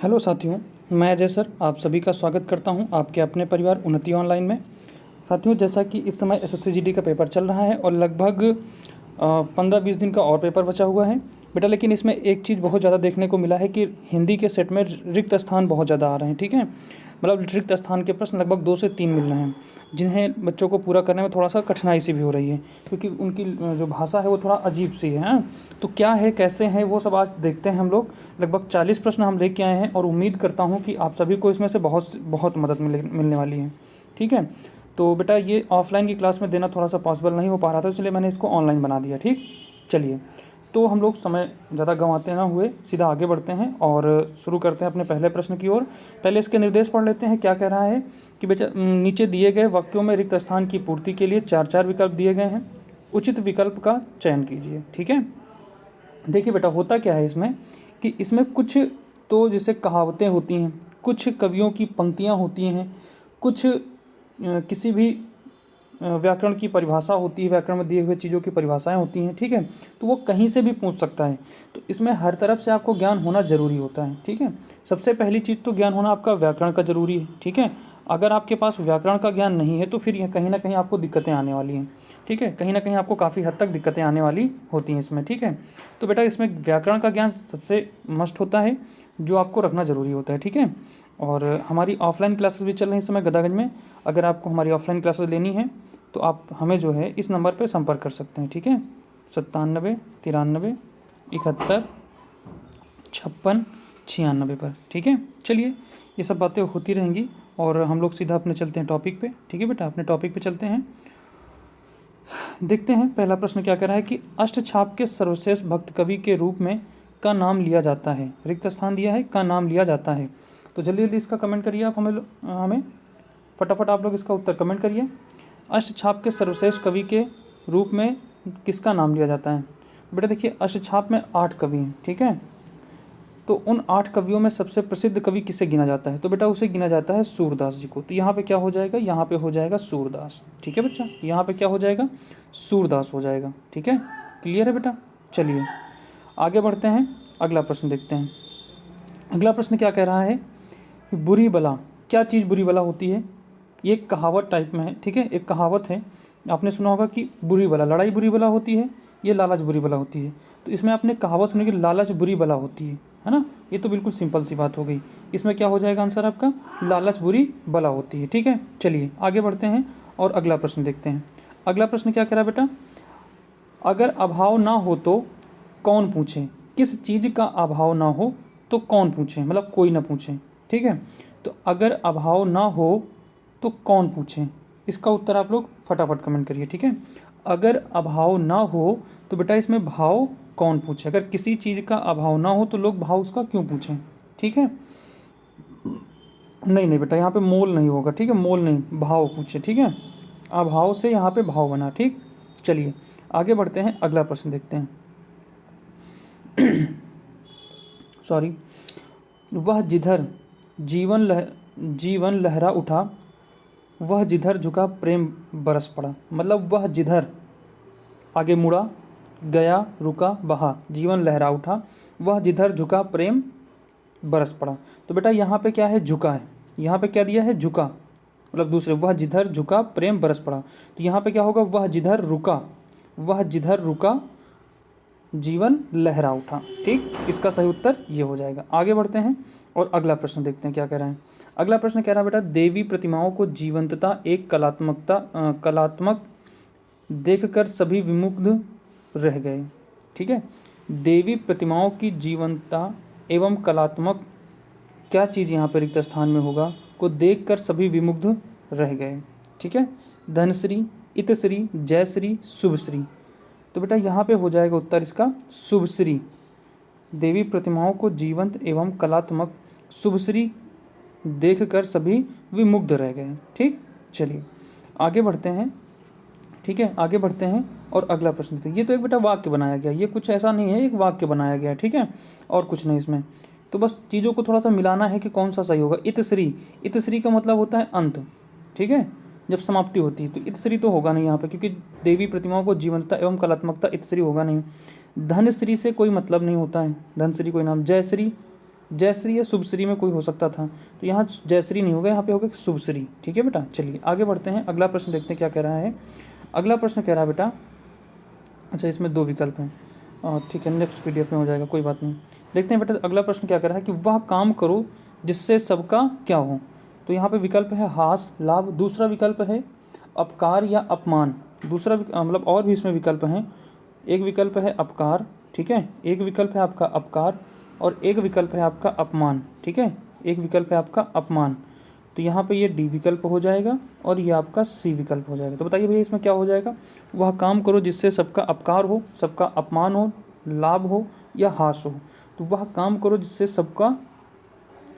Hello साथियों, मैं Ajay sir आप सभी का स्वागत करता हूं आपके अपने परिवार उन्नति ऑनलाइन में। साथियों, जैसा कि इस समय एसएससी जीडी का पेपर चल रहा है और लगभग 15-20 दिन का और पेपर बचा हुआ है बेटा। लेकिन इसमें एक चीज़ बहुत ज़्यादा देखने को मिला है कि हिंदी के सेट में रिक्त स्थान बहुत ज़्यादा आ रहे हैं। ठीक है, मतलब रिक्त स्थान के प्रश्न लगभग 2 से 3 मिल रहे हैं, जिन्हें बच्चों को पूरा करने में थोड़ा सा कठिनाई सी भी हो रही है, क्योंकि उनकी जो भाषा है वो थोड़ा अजीब सी है। तो क्या है, कैसे हैं, वो सब आज देखते हैं हम लोग। लगभग 40 प्रश्न हम लेके आए हैं और उम्मीद करता हूँ कि आप सभी को इसमें से बहुत बहुत मदद मिलने वाली है। ठीक है, तो बेटा ये ऑफलाइन की क्लास में देना थोड़ा सा पॉसिबल नहीं हो पा रहा था, इसलिए मैंने इसको ऑनलाइन बना दिया। ठीक, चलिए तो हम लोग समय ज़्यादा गंवाते ना हुए सीधा आगे बढ़ते हैं और शुरू करते हैं अपने पहले प्रश्न की ओर। पहले इसके निर्देश पढ़ लेते हैं। क्या कह रहा है कि बेटा नीचे दिए गए वाक्यों में रिक्त स्थान की पूर्ति के लिए 4-4 विकल्प दिए गए हैं, उचित विकल्प का चयन कीजिए। ठीक है, देखिए बेटा होता क्या है इसमें कि इसमें कुछ तो जैसे कहावतें होती हैं, कुछ कवियों की पंक्तियाँ होती हैं, कुछ किसी भी व्याकरण की परिभाषा होती है, व्याकरण में दिए हुए चीज़ों की परिभाषाएं होती हैं। ठीक है, तो वो कहीं से भी पूछ सकता है, तो इसमें हर तरफ से आपको ज्ञान होना ज़रूरी होता है। ठीक है, सबसे पहली चीज़ तो ज्ञान होना आपका व्याकरण का ज़रूरी है। ठीक है, अगर आपके पास व्याकरण का ज्ञान नहीं है तो फिर यह कहीं ना कहीं आपको दिक्कतें आने वाली हैं। ठीक है, कहीं ना कहीं आपको काफ़ी हद तक दिक्कतें आने वाली होती हैं इसमें। ठीक है, तो बेटा इसमें व्याकरण का ज्ञान सबसे मस्ट होता है, जो आपको रखना ज़रूरी होता है। ठीक है, और हमारी ऑफलाइन क्लासेस भी चल रही हैं इस समय गदागंज में। अगर आपको हमारी ऑफलाइन क्लासेस लेनी है तो आप हमें जो है इस नंबर पर संपर्क कर सकते हैं। ठीक है, 97 93 71 56 96 पर। ठीक है, चलिए ये सब बातें होती रहेंगी और हम लोग सीधा अपने चलते हैं टॉपिक पे। ठीक है बेटा, अपने टॉपिक पे चलते हैं। देखते हैं पहला प्रश्न क्या कह रहा है कि अष्टछाप के सर्वश्रेष्ठ भक्त कवि के रूप में का नाम लिया जाता है। रिक्त स्थान दिया है, का नाम लिया जाता है। तो जल्दी जल्दी इसका कमेंट करिए आप, हमें फटाफट आप लोग इसका उत्तर कमेंट करिए। अष्टछाप के सर्वश्रेष्ठ कवि के रूप में किसका नाम लिया जाता है? बेटा देखिए अष्टछाप में 8 कवि हैं। ठीक है, तो उन 8 कवियों में सबसे प्रसिद्ध कवि किसे गिना जाता है? तो बेटा उसे गिना जाता है सूरदास जी को। तो यहाँ पे क्या हो जाएगा, यहाँ पे हो जाएगा सूरदास। ठीक है बच्चा, यहाँ पे क्या हो जाएगा, सूरदास हो जाएगा। ठीक है, क्लियर है बेटा। चलिए आगे बढ़ते हैं, अगला प्रश्न देखते हैं। अगला प्रश्न क्या कह रहा है, बुरी बला, क्या चीज़ बुरी बला होती है? ये एक कहावत टाइप में है। ठीक है, एक कहावत है, आपने सुना होगा कि बुरी बला, लड़ाई बुरी बला होती है, ये लालच बुरी बला होती है। तो इसमें आपने कहावत सुनी कि लालच बुरी बला होती है ना। ये तो बिल्कुल सिंपल सी बात हो गई। इसमें क्या हो जाएगा आंसर आपका, लालच बुरी बला होती है। ठीक है, चलिए आगे बढ़ते हैं और अगला प्रश्न देखते हैं। अगला प्रश्न क्या कह रहा है बेटा, अगर अभाव ना हो तो कौन पूछे? किस चीज़ का अभाव ना हो तो कौन पूछे, मतलब कोई ना पूछे। ठीक है, तो अगर अभाव ना हो तो कौन पूछे, इसका उत्तर आप लोग फटाफट कमेंट करिए। ठीक है, अगर अभाव ना हो तो बेटा इसमें भाव कौन पूछे? अगर किसी चीज़ का अभाव ना हो तो लोग भाव उसका क्यों पूछें? ठीक है, नहीं नहीं बेटा यहाँ पे मोल नहीं होगा। ठीक है, मोल नहीं, भाव पूछे। ठीक है, अभाव से यहाँ पे भाव बना। ठीक, चलिए आगे बढ़ते हैं, अगला प्रश्न देखते हैं। सॉरी, वह जिधर जीवन लहरा उठा, वह जिधर झुका प्रेम बरस पड़ा। मतलब वह जिधर, आगे मुड़ा, गया, रुका, बहा, जीवन लहरा उठा, वह जिधर झुका प्रेम बरस पड़ा। तो बेटा यहाँ पे क्या है, झुका है। यहाँ पे क्या दिया है, झुका, मतलब दूसरे, वह जिधर झुका प्रेम बरस पड़ा। तो यहाँ पे क्या होगा, वह जिधर रुका, वह जिधर रुका जीवन लहरा उठा। ठीक, इसका सही उत्तर ये हो जाएगा। आगे बढ़ते हैं और अगला प्रश्न देखते हैं क्या कह रहा है। अगला प्रश्न कह रहा है बेटा, देवी प्रतिमाओं को जीवंतता एक कलात्मक देखकर सभी विमुग्ध रह गए। ठीक है, देवी प्रतिमाओं की जीवंतता एवं कलात्मक, क्या चीज़ यहाँ पर रिक्त स्थान में होगा, को देखकर सभी विमुग्ध रह गए। ठीक है, धनश्री, इतश्री, जयश्री, शुभश्री। तो बेटा यहाँ पे हो जाएगा उत्तर इसका शुभश्री। देवी प्रतिमाओं को जीवंत एवं कलात्मक शुभश्री देखकर सभी विमुग्ध रह गए। ठीक, चलिए आगे बढ़ते हैं। ठीक है, आगे बढ़ते हैं और अगला प्रश्न देखते हैं। ये तो एक बेटा वाक्य बनाया गया, ये कुछ ऐसा नहीं है, एक वाक्य बनाया गया है। ठीक है, और कुछ नहीं इसमें, तो बस चीज़ों को थोड़ा सा मिलाना है कि कौन सा सही होगा। इतश्री, इतश्री का मतलब होता है अंत। ठीक है, जब समाप्ति होती है, तो इतश्री तो होगा नहीं यहाँ पे, क्योंकि देवी प्रतिमाओं को जीवंतता एवं कलात्मकता, इतश्री होगा नहीं। धनश्री से कोई मतलब नहीं होता है, धनश्री कोई नाम। जयश्री, जयश्री या शुभश्री में कोई हो सकता था, तो यहाँ जयश्री नहीं होगा, यहाँ पे होगा शुभश्री। ठीक है बेटा, चलिए आगे बढ़ते हैं, अगला प्रश्न देखते हैं क्या कह रहा है। अगला प्रश्न कह रहा है बेटा, अच्छा इसमें 2 विकल्प हैं, ठीक है नेक्स्ट PDF में हो जाएगा, कोई बात नहीं। देखते हैं बेटा अगला प्रश्न क्या कह रहा है कि वह काम करो जिससे सबका क्या हो। तो यहाँ पे विकल्प है हास लाभ, दूसरा विकल्प है अपकार या अपमान, दूसरा मतलब और भी इसमें विकल्प हैं। एक विकल्प है अपकार, ठीक है, एक विकल्प है आपका अपकार और एक विकल्प है आपका अपमान। ठीक है, एक विकल्प है आपका अपमान। तो यहाँ पे ये डी विकल्प हो जाएगा और ये आपका सी विकल्प हो जाएगा। तो बताइए भैया इसमें क्या हो जाएगा। वह काम करो जिससे सबका अपकार हो, सबका अपमान हो, लाभ हो या हास हो। तो वह काम करो जिससे सबका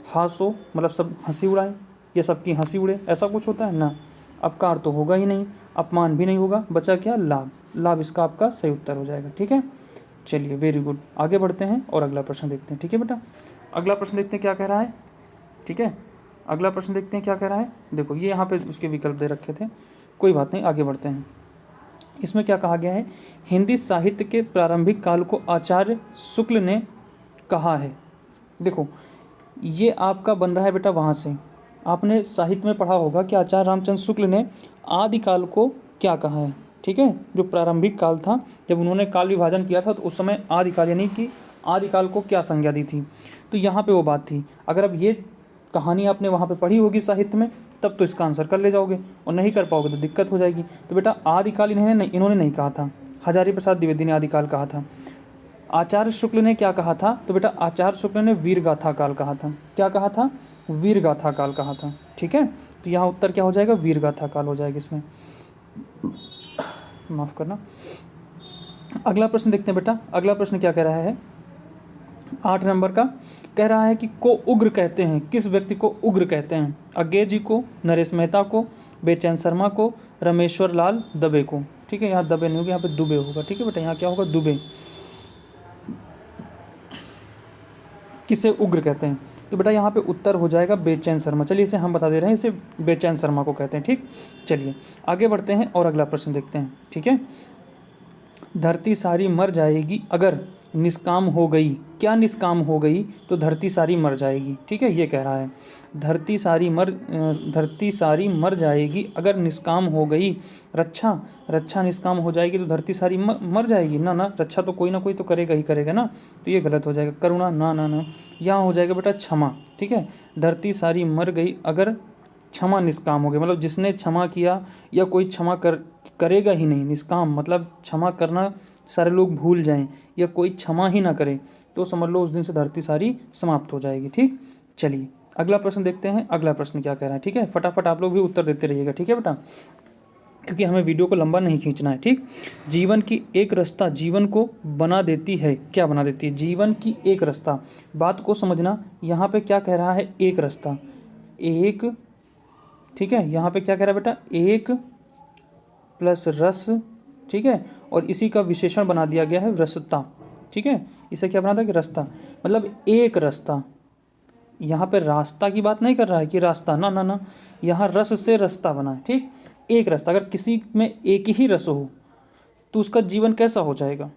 हास हो, मतलब सब हंसी उड़ाए या सबकी हंसी उड़े, ऐसा कुछ होता है ना। अपकार तो होगा ही नहीं, अपमान भी नहीं होगा, बचा क्या लाभ, लाभ इसका आपका सही उत्तर हो जाएगा। ठीक है, चलिए वेरी गुड, आगे बढ़ते हैं और अगला प्रश्न देखते हैं। ठीक है बेटा, अगला प्रश्न देखते हैं क्या कह रहा है। ठीक है, अगला प्रश्न देखते हैं क्या कह रहा है। देखो ये यहाँ पे उसके विकल्प दे रखे थे, कोई बात नहीं, आगे बढ़ते हैं। इसमें क्या कहा गया है, हिंदी साहित्य के प्रारंभिक काल को आचार्य शुक्ल ने कहा है। देखो ये आपका बन रहा है बेटा वहाँ से, आपने साहित्य में पढ़ा होगा कि आचार्य रामचंद्र शुक्ल ने आदिकाल को क्या कहा है। ठीक है, जो प्रारंभिक काल था, जब उन्होंने काल विभाजन किया था तो उस समय आदिकाल यानी कि आदिकाल को क्या संज्ञा दी थी। तो यहाँ पे वो बात थी। अगर अब ये कहानी आपने वहाँ पे पढ़ी होगी साहित्य में, तब तो इसका आंसर कर ले जाओगे, और नहीं कर पाओगे तो दिक्कत हो जाएगी। तो बेटा आदिकाल इन्होंने नहीं कहा था, हजारी प्रसाद द्विवेदी ने आदिकाल कहा था। आचार्य शुक्ल ने क्या कहा था, तो बेटा आचार्य शुक्ल ने वीरगाथा काल कहा था। क्या कहा था, वीरगाथा काल कहा था। ठीक है, तो यहाँ उत्तर क्या हो जाएगा, वीरगाथा काल हो जाएगा इसमें, माफ करना। अगला प्रश्न देखते हैं बेटा, अगला प्रश्न क्या कह रहा है, 8 नंबर का कह रहा है कि को उग्र कहते हैं, किस व्यक्ति को उग्र कहते हैं। अज्ञे जी को, नरेश मेहता को, बेचैन शर्मा को, रमेश्वर लाल दबे को। ठीक है, यहाँ दबे नहीं होगा, यहाँ पे दुबे होगा। ठीक है बेटा, यहाँ क्या होगा, दुबे। किसे उग्र कहते हैं, तो बेटा यहाँ पे उत्तर हो जाएगा बेचैन शर्मा। चलिए इसे हम बता दे रहे हैं, इसे बेचैन शर्मा को कहते हैं। ठीक, चलिए आगे बढ़ते हैं और अगला प्रश्न देखते हैं। ठीक है, धरती सारी मर जाएगी अगर निष्काम हो गई। क्या निष्काम हो गई, तो धरती सारी मर जाएगी। ठीक है, ये कह रहा है धरती सारी मर जाएगी अगर निष्काम हो गई। रक्षा निष्काम हो जाएगी तो धरती सारी मर जाएगी ना, रक्षा तो कोई ना कोई तो करेगा ही करेगा ना, तो ये गलत हो जाएगा। करुणा ना, यहाँ हो जाएगा बेटा क्षमा। ठीक है, धरती सारी मर गई अगर क्षमा निष्काम हो गई, मतलब जिसने क्षमा किया या कोई क्षमा करेगा ही नहीं। निष्काम मतलब क्षमा करना सारे लोग भूल जाएं या कोई क्षमा ही ना करे, तो समझ लो उस दिन से धरती सारी समाप्त हो जाएगी। ठीक, चलिए अगला प्रश्न देखते हैं, अगला प्रश्न क्या कह रहा है। ठीक है, फटाफट आप लोग भी उत्तर देते रहिएगा। ठीक है बेटा, क्योंकि हमें वीडियो को लंबा नहीं खींचना है। ठीक, जीवन की एक रास्ता जीवन को बना देती है। क्या बना देती है, जीवन की एक रास्ता। बात को समझना, यहाँ पे क्या कह रहा है, एक रास्ता, एक। ठीक है, यहाँ पे क्या कह रहा है बेटा, एक प्लस रस। ठीक है, और इसी का विशेषण बना दिया गया है रसता। ठीक है, इसे क्या बना था कि रास्ता, मतलब एक रास्ता। यहाँ पे रास्ता की बात नहीं कर रहा है कि रास्ता, ना, यहाँ रस से रास्ता बना है। ठीक, एक रास्ता। अगर किसी में एक ही रस हो तो उसका जीवन कैसा हो जाएगा।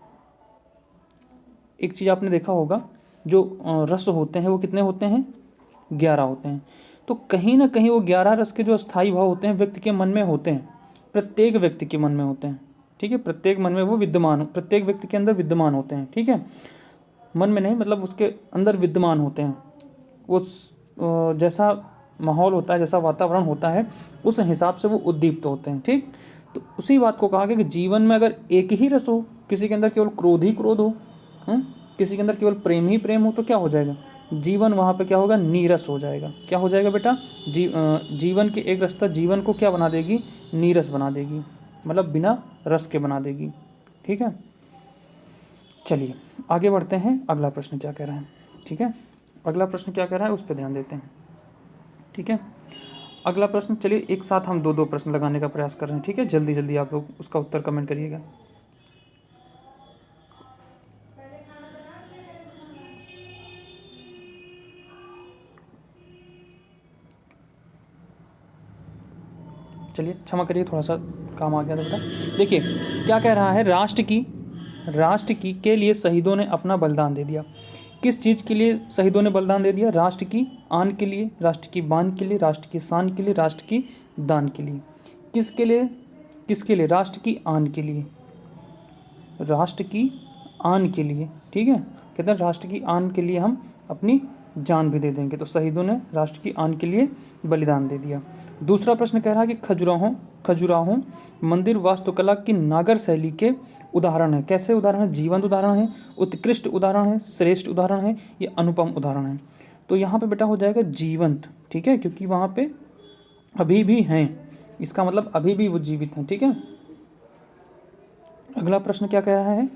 एक चीज़ आपने देखा होगा, जो रस होते हैं वो कितने होते हैं, 11 होते हैं। तो कहीं ना कहीं वो 11 रस के जो स्थायी भाव होते हैं व्यक्ति के मन में होते हैं, प्रत्येक व्यक्ति के मन में होते हैं। ठीक है, प्रत्येक मन में वो विद्यमान, प्रत्येक व्यक्ति के अंदर विद्यमान होते हैं। ठीक है, मन में नहीं, मतलब उसके अंदर विद्यमान होते हैं। वो जैसा माहौल होता है, जैसा वातावरण होता है, उस हिसाब से वो उद्दीप्त होते हैं। ठीक, तो उसी बात को कहा गया कि जीवन में अगर एक ही रस हो, किसी के अंदर केवल क्रोध ही क्रोध हो, किसी के अंदर केवल प्रेम ही प्रेम हो, तो क्या हो जाएगा, जीवन वहाँ पे क्या होगा, नीरस हो जाएगा। क्या हो जाएगा बेटा, जीवन की एक रास्ता जीवन को क्या बना देगी, नीरस बना देगी, मतलब बिना रस के बना देगी। ठीक है, चलिए आगे बढ़ते हैं, अगला प्रश्न क्या कह रहा है। ठीक है, अगला प्रश्न क्या कह रहा है उस पर ध्यान देते हैं। ठीक है, अगला प्रश्न, चलिए एक साथ हम दो प्रश्न लगाने का प्रयास कर रहे हैं। ठीक है, जल्दी जल्दी आप लोग उसका उत्तर कमेंट करिएगा। चलिए क्षमा करिए, थोड़ा सा काम आ गया था बेटा। देखिए क्या कह रहा है, राष्ट्र की के लिए शहीदों ने अपना बलिदान दे दिया। किस चीज़ के लिए शहीदों ने बलिदान दे दिया? राष्ट्र की आन के लिए, राष्ट्र की बान के लिए, राष्ट्र की शान के लिए, राष्ट्र की दान के लिए। किसके लिए? किसके लिए? राष्ट्र की आन के लिए, राष्ट्र की आन के लिए। ठीक है, कहते हैं राष्ट्र की आन के लिए हम अपनी जान भी दे देंगे। तो शहीदों ने राष्ट्र की आन के लिए बलिदान दे दिया। दूसरा प्रश्न कह रहा है कि खजुराहो मंदिर वास्तुकला की नागर शैली के उदाहरण है। कैसे उदाहरण है? जीवंत उदाहरण है, उत्कृष्ट उदाहरण है, श्रेष्ठ उदाहरण है, या अनुपम उदाहरण है। तो यहाँ पे बेटा हो जाएगा जीवंत। ठीक है, क्योंकि वहाँ पे अभी भी हैं, इसका मतलब अभी भी वो जीवित हैं। ठीक है, अगला प्रश्न क्या कह रहा है?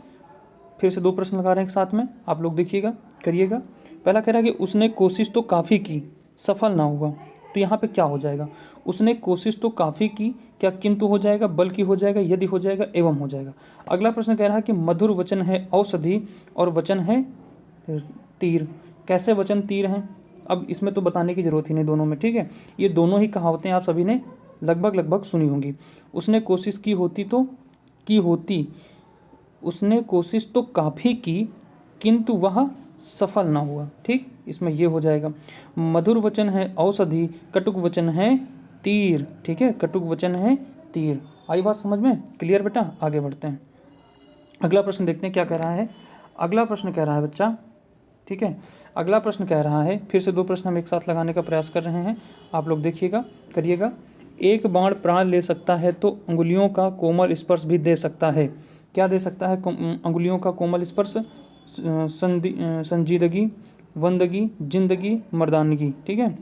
फिर से 2 प्रश्न लगा रहे हैं एक साथ में, आप लोग देखिएगा, करिएगा। पहला कह रहा है कि उसने कोशिश तो काफ़ी की, सफल ना हुआ। तो यहाँ पे क्या हो जाएगा? उसने कोशिश तो काफ़ी की, क्या किंतु हो जाएगा, बल्कि हो जाएगा, यदि हो जाएगा, एवं हो जाएगा। अगला प्रश्न कह रहा है कि मधुर वचन है औषधि और वचन है तीर। कैसे वचन तीर हैं? अब इसमें तो बताने की जरूरत ही नहीं दोनों में। ठीक है, ये दोनों ही कहावतें आप सभी ने लगभग सुनी होंगी। उसने कोशिश की होती, उसने कोशिश तो काफ़ी की किंतु वह सफल ना हुआ। ठीक, इसमें ये हो जाएगा। मधुर वचन है औषधि, कटुक वचन है तीर। ठीक है, कटुक वचन है तीर। आई बात समझ में? क्लियर बेटा? आगे बढ़ते हैं, अगला प्रश्न देखते हैं क्या कह रहा है। अगला प्रश्न कह रहा है बच्चा, ठीक है, अगला प्रश्न कह रहा है, फिर से 2 प्रश्न हम एक साथ लगाने का प्रयास कर रहे हैं, आप लोग देखिएगा, करिएगा। एक बाण प्राण ले सकता है तो अंगुलियों का कोमल स्पर्श भी दे सकता है। क्या दे सकता है? अंगुलियों का कोमल स्पर्श, संजीदगी, वंदगी, जिंदगी, मर्दानगी। ठीक है,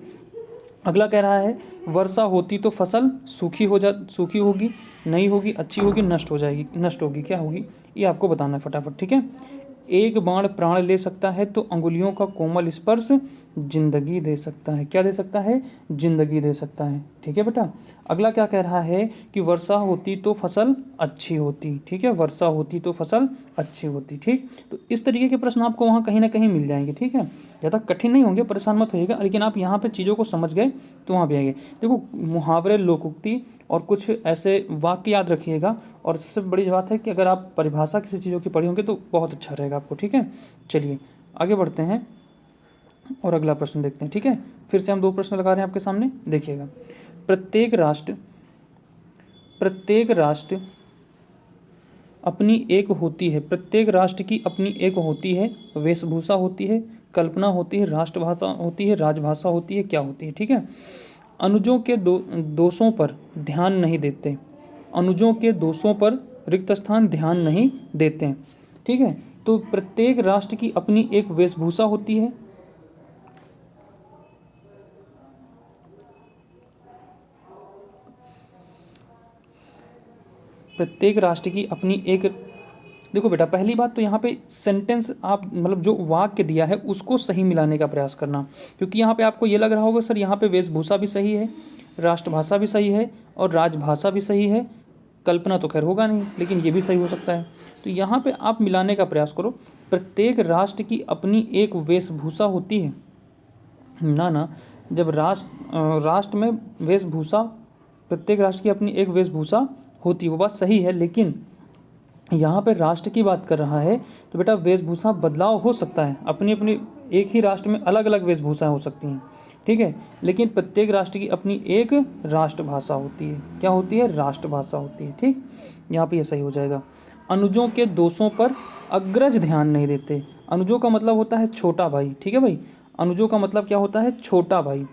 अगला कह रहा है वर्षा होती तो फसल सूखी होगी, नहीं होगी, अच्छी होगी, नष्ट हो जाएगी, नष्ट होगी, क्या होगी? ये आपको बताना है फटाफट। ठीक है, एक बाण प्राण ले सकता है तो अंगुलियों का कोमल स्पर्श जिंदगी दे सकता है। क्या दे सकता है? जिंदगी दे सकता है। ठीक है बेटा, अगला क्या कह रहा है कि वर्षा होती तो फसल अच्छी होती। ठीक है, वर्षा होती तो फसल अच्छी होती। ठीक, तो इस तरीके के प्रश्न आपको वहाँ कहीं ना कहीं मिल जाएंगे। ठीक है, ज़्यादा कठिन नहीं होंगे, परेशान मत होइएगा, लेकिन आप यहाँ पे चीज़ों को समझ गए तो वहाँ भी आएंगे। देखो, मुहावरे, लोकोक्ति और कुछ ऐसे वाक्य याद रखिएगा, और सबसे बड़ी बात है कि अगर आप परिभाषा किसी चीज़ों की पढ़ी होंगे तो बहुत अच्छा रहेगा आपको। ठीक है, चलिए आगे बढ़ते हैं और अगला प्रश्न देखते हैं। ठीक है, फिर से हम 2 प्रश्न लगा रहे हैं आपके सामने, देखिएगा। प्रत्येक राष्ट्र अपनी एक होती है, प्रत्येक राष्ट्र की अपनी एक होती है, वेशभूषा होती है, कल्पना होती है, राष्ट्रभाषा होती है, राजभाषा होती है, क्या होती है? ठीक है, अनुजों के दोषों पर ध्यान नहीं देते, अनुजों के दोषों पर रिक्त स्थान ध्यान नहीं देते हैं। ठीक है, तो प्रत्येक राष्ट्र की अपनी एक वेशभूषा होती है, प्रत्येक राष्ट्र की अपनी एक। देखो बेटा, पहली बात तो यहाँ पे सेंटेंस आप मतलब जो वाक्य दिया है उसको सही मिलाने का प्रयास करना, क्योंकि यहाँ पे आपको ये लग रहा होगा सर यहाँ पे वेशभूषा भी सही है, राष्ट्रभाषा भी सही है और राजभाषा भी सही है, कल्पना तो खैर होगा नहीं, लेकिन ये भी सही हो सकता है। तो यहाँ पे आप मिलाने का प्रयास करो। प्रत्येक राष्ट्र की अपनी एक वेशभूषा होती है ना, जब राष्ट्र में वेशभूषा, प्रत्येक राष्ट्र की अपनी एक वेशभूषा होती है, वो बात सही है, लेकिन यहाँ पे राष्ट्र की बात कर रहा है तो बेटा वेशभूषा बदलाव हो सकता है, अपनी अपनी एक ही राष्ट्र में अलग अलग वेशभूषाएं हो सकती हैं। ठीक है, लेकिन प्रत्येक राष्ट्र की अपनी एक राष्ट्रभाषा होती है। क्या होती है? राष्ट्रभाषा होती है। ठीक, यहाँ पे ये सही हो जाएगा। अनुजों के दोषों पर अग्रज ध्यान नहीं देते। अनुजों का मतलब होता है छोटा भाई। ठीक है भाई, अनुजों का मतलब क्या होता है? छोटा भाई,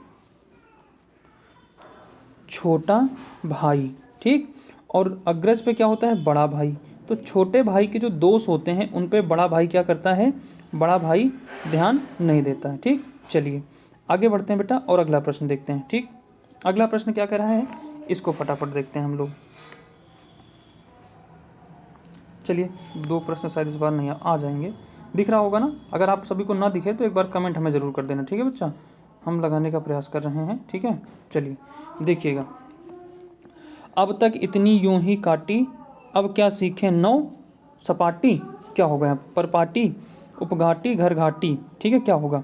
छोटा भाई। ठीक, और अग्रज पे क्या होता है? बड़ा भाई। तो छोटे भाई के जो दोष होते हैं उन पे बड़ा भाई क्या करता है? बड़ा भाई ध्यान नहीं देता है। ठीक, चलिए आगे बढ़ते हैं बेटा और अगला प्रश्न देखते हैं। ठीक, अगला प्रश्न क्या कह रहा है इसको फटाफट देखते हैं हम लोग। चलिए 2 प्रश्न शायद इस बार नहीं आ जाएंगे, दिख रहा होगा ना? अगर आप सभी को ना दिखे तो एक बार कमेंट हमें ज़रूर कर देना। ठीक है बच्चा, हम लगाने का प्रयास कर रहे हैं। ठीक है, चलिए देखिएगा। अब तक इतनी यूं ही काटी, अब क्या सीखे नौ सपाटी। क्या होगा यहाँ? परपाटी, उपघाटी, घर घाटी। ठीक है, क्या होगा?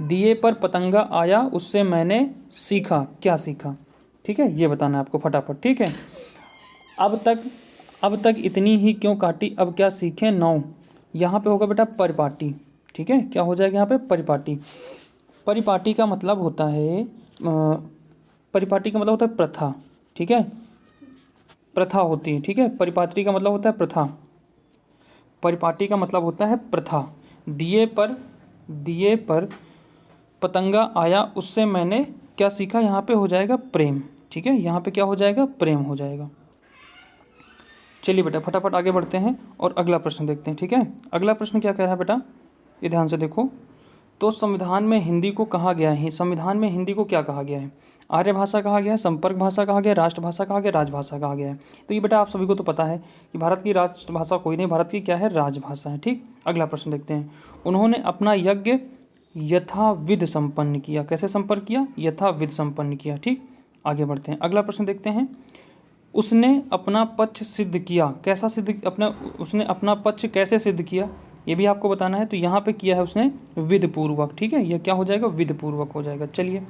दिए पर पतंगा आया, उससे मैंने सीखा। क्या सीखा? ठीक है, ये बताना है आपको फटाफट। ठीक है, अब तक इतनी ही क्यों काटी, अब क्या सीखे नौ। यहाँ पे होगा बेटा परपाटी। ठीक है, क्या हो जाएगा यहाँ पे परिपाटी। परिपाटी का मतलब होता है परिपाटी का मतलब होता है प्रथा, ठीक है, प्रथा होती है, ठीक है। परिपाटी का मतलब होता है प्रथा, परिपाटी का मतलब होता है प्रथा। दिए पर पतंगा आया, उससे मैंने क्या सीखा, यहाँ पे हो जाएगा प्रेम, ठीक है, यहाँ पे क्या हो जाएगा, प्रेम हो जाएगा। चलिए बेटा फटाफट आगे बढ़ते हैं और अगला प्रश्न देखते हैं, ठीक है। अगला प्रश्न क्या कह रहा है बेटा, ये ध्यान से देखो। तो संविधान में हिंदी को कहा गया है, संविधान में हिंदी को क्या कहा गया है, आर्य भाषा कहा गया है, संपर्क भाषा कहा गया, राष्ट्रभाषा कहा गया, राजभाषा कहा गया है। तो ये बेटा आप सभी को तो पता है कि भारत की राष्ट्रभाषा कोई नहीं, भारत की क्या है, राजभाषा है, ठीक। अगला प्रश्न देखते हैं। उन्होंने अपना यज्ञ यथाविध संपन्न किया, कैसे संपन्न किया, यथाविध संपन्न किया, ठीक। आगे बढ़ते हैं, अगला प्रश्न देखते हैं। उसने अपना पक्ष सिद्ध किया, कैसा सिद्ध, उसने अपना पक्ष कैसे सिद्ध किया, ये भी आपको बताना है। तो यहाँ पे किया है उसने विधि पूर्वक, ठीक है, यह क्या हो जाएगा, विधि पूर्वक हो जाएगा। चलिए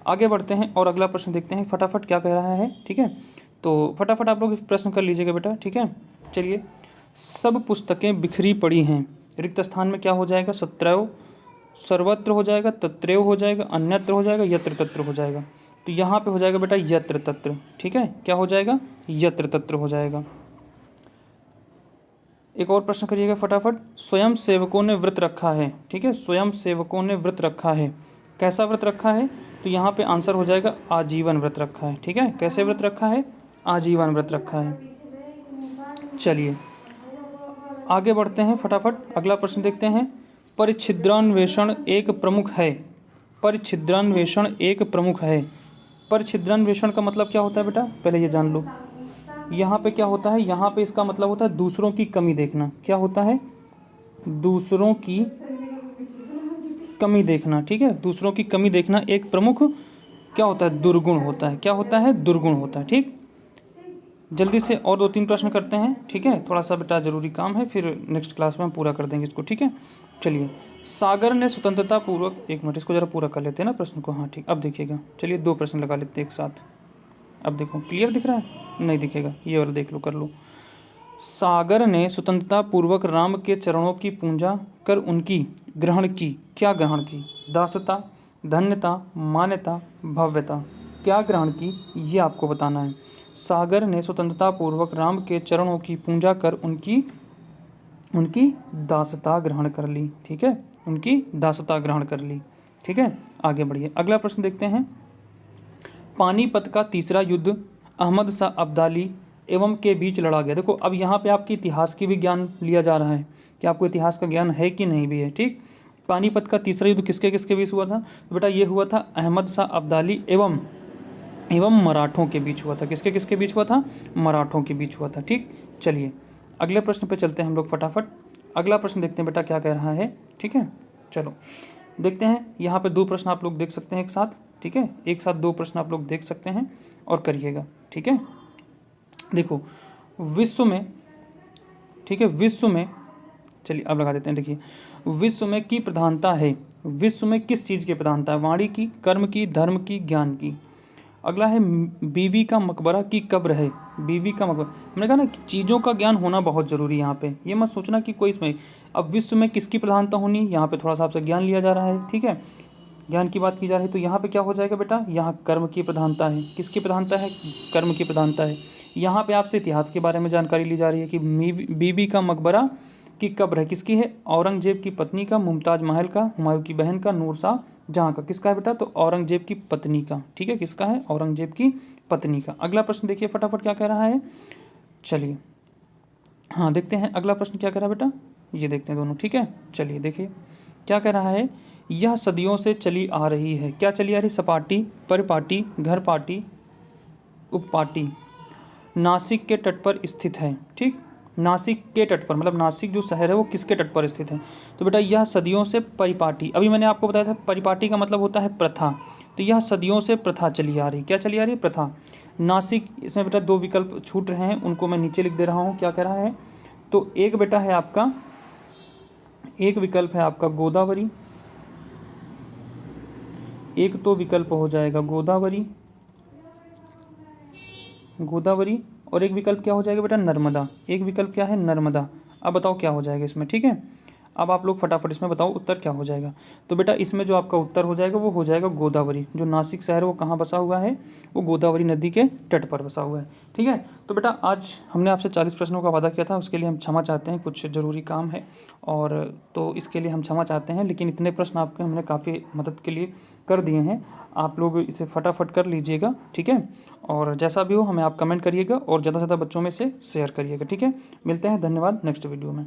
आगे बढ़ते हैं और अगला प्रश्न देखते हैं फटाफट क्या कह रहा है, ठीक है। तो फटाफट आप लोग प्रश्न कर लीजिएगा बेटा, ठीक है। चलिए, सब पुस्तकें बिखरी पड़ी हैं, रिक्त स्थान में क्या हो जाएगा, सत्रैव, सर्वत्र हो जाएगा, तत्रैव हो जाएगा, अन्यत्र हो जाएगा, यत्र तत्र हो जाएगा। तो यहाँ पे हो जाएगा बेटा यत्र तत्र, ठीक है, क्या हो जाएगा, यत्र तत्र हो जाएगा। एक और प्रश्न करिएगा फटाफट। स्वयं सेवकों ने व्रत रखा है, ठीक है, स्वयं सेवकों ने व्रत रखा है, कैसा व्रत रखा है, तो यहाँ पे आंसर हो जाएगा आजीवन व्रत रखा है, ठीक है, कैसे व्रत रखा है, आजीवन व्रत रखा है। चलिए आगे बढ़ते हैं फटाफट, अगला प्रश्न देखते हैं। परिच्छिद्रान्वेषण एक प्रमुख है, परिच्छिद्रान्वेषण एक प्रमुख है। परिच्छिद्रान्वेषण का मतलब क्या होता है बेटा, पहले ये जान लो। यहाँ पे क्या होता है, यहाँ पे इसका मतलब होता है दूसरों की कमी देखना, क्या होता है, दूसरों की कमी देखना, ठीक है, दूसरों की कमी देखना एक प्रमुख क्या होता है, दुर्गुण होता है, क्या होता है, दुर्गुण होता है, ठीक। जल्दी से और 2-3 प्रश्न करते हैं, ठीक है, थोड़ा सा बेटा जरूरी काम है, फिर नेक्स्ट क्लास में हम पूरा कर देंगे इसको, ठीक है। चलिए, सागर ने स्वतंत्रता पूर्वक, एक मिनट इसको जरा पूरा कर लेते हैं ना प्रश्न को, हाँ ठीक, अब देखिएगा। चलिए 2 प्रश्न लगा लेते हैं एक साथ, अब देखो क्लियर दिख रहा है, नहीं दिखेगा, ये वाला देख लो, कर लो। सागर ने स्वतंत्रता पूर्वक राम के चरणों की पूजा कर उनकी ग्रहण की, क्या ग्रहण की, दासता, धन्यता, मान्यता, भव्यता, क्या ग्रहण की, ये आपको बताना है। सागर ने स्वतंत्रता पूर्वक राम के चरणों की पूजा कर उनकी दासता ग्रहण कर ली, ठीक है, उनकी दासता ग्रहण कर ली, ठीक है। आगे बढ़िए, अगला प्रश्न देखते हैं। पानीपत का तीसरा युद्ध अहमद शाह अब्दाली एवं के बीच लड़ा गया। देखो अब यहाँ पे आपकी इतिहास की भी ज्ञान लिया जा रहा है कि आपको इतिहास का ज्ञान है कि नहीं भी है, ठीक। पानीपत का तीसरा युद्ध किसके किसके बीच हुआ था, तो बेटा ये हुआ था अहमद शाह अब्दाली एवं मराठों के बीच हुआ था, किसके किसके बीच हुआ था, मराठों के बीच हुआ था, ठीक। चलिए अगले प्रश्न पे चलते हैं हम लोग फटाफट, अगला प्रश्न देखते हैं बेटा क्या कह रहा है, ठीक है। चलो देखते हैं, यहाँ पे 2 प्रश्न आप लोग देख सकते हैं एक साथ, ठीक है, एक साथ 2 प्रश्न आप लोग देख सकते हैं और करिएगा, ठीक है। देखो विश्व में, ठीक है, विश्व में, चलिए अब लगा देते हैं, देखिए विश्व में की प्रधानता है, विश्व में किस चीज़ की प्रधानता है, वाणी की, कर्म की, धर्म की, ज्ञान की। अगला है बीवी का मकबरा की कब्र है, बीवी का मकबरा, हमने कहा ना कि चीज़ों का ज्ञान होना बहुत ज़रूरी है यहाँ पे, ये मत सोचना कि कोई इसमें, अब विश्व में किसकी प्रधानता होनी, यहाँ पे थोड़ा सा आपसे ज्ञान लिया जा रहा है, ठीक है, ज्ञान की बात की जा रही है। तो यहाँ पे क्या हो जाएगा बेटा, यहाँ कर्म की प्रधानता है, किसकी प्रधानता है, कर्म की प्रधानता है। यहाँ पे आपसे इतिहास के बारे में जानकारी ली जा रही है कि बीबी का मकबरा की कब्र है, किसकी है, औरंगजेब की पत्नी का, मुमताज महल का, हुमायूं की बहन का, नूर शाह जहाँ का, किसका है बेटा, तो औरंगजेब की पत्नी का, ठीक है, किसका है, औरंगजेब की पत्नी का। अगला प्रश्न देखिए फटाफट क्या कह रहा है, चलिए हाँ देखते हैं अगला प्रश्न क्या कह रहा है बेटा, ये देखते हैं दोनों, ठीक है। चलिए देखिए क्या कह रहा है, यह सदियों से चली आ रही है, क्या चली आ रही, सपाटी, परिपाटी, घर पाटी, उपपाटी, नासिक के तट पर स्थित है, ठीक, नासिक के तट पर, मतलब नासिक जो शहर है वो किसके तट पर स्थित है, तो बेटा यह सदियों से परिपाटी, अभी मैंने आपको बताया था परिपाटी का मतलब होता है प्रथा, तो यह सदियों से प्रथा चली आ रही, क्या चली आ रही है, प्रथा। नासिक, इसमें बेटा 2 विकल्प छूट रहे हैं, उनको मैं नीचे लिख दे रहा हूँ, क्या कह रहा है, तो एक बेटा है आपका, एक विकल्प है आपका गोदावरी, एक तो विकल्प हो जाएगा गोदावरी, गोदावरी, और एक विकल्प क्या हो जाएगा बेटा, नर्मदा, एक विकल्प क्या है, नर्मदा। अब बताओ क्या हो जाएगा इसमें, ठीक है। अब आप लोग फटाफट इसमें बताओ उत्तर क्या हो जाएगा। तो बेटा इसमें जो आपका उत्तर हो जाएगा वो हो जाएगा गोदावरी। जो नासिक शहर वो कहाँ बसा हुआ है, वो गोदावरी नदी के तट पर बसा हुआ है। ठीक है, तो बेटा आज हमने आपसे 40 प्रश्नों का वादा किया था, उसके लिए हम क्षमा चाहते हैं, कुछ ज़रूरी काम है और तो इसके लिए हम क्षमा चाहते हैं। लेकिन इतने प्रश्न आपके हमने काफ़ी मदद के लिए कर दिए हैं, आप लोग इसे फटाफट कर लीजिएगा। ठीक है, और जैसा भी हो हमें आप कमेंट करिएगा और ज़्यादा से ज़्यादा बच्चों में से शेयर करिएगा। ठीक है, मिलते हैं, धन्यवाद नेक्स्ट वीडियो में।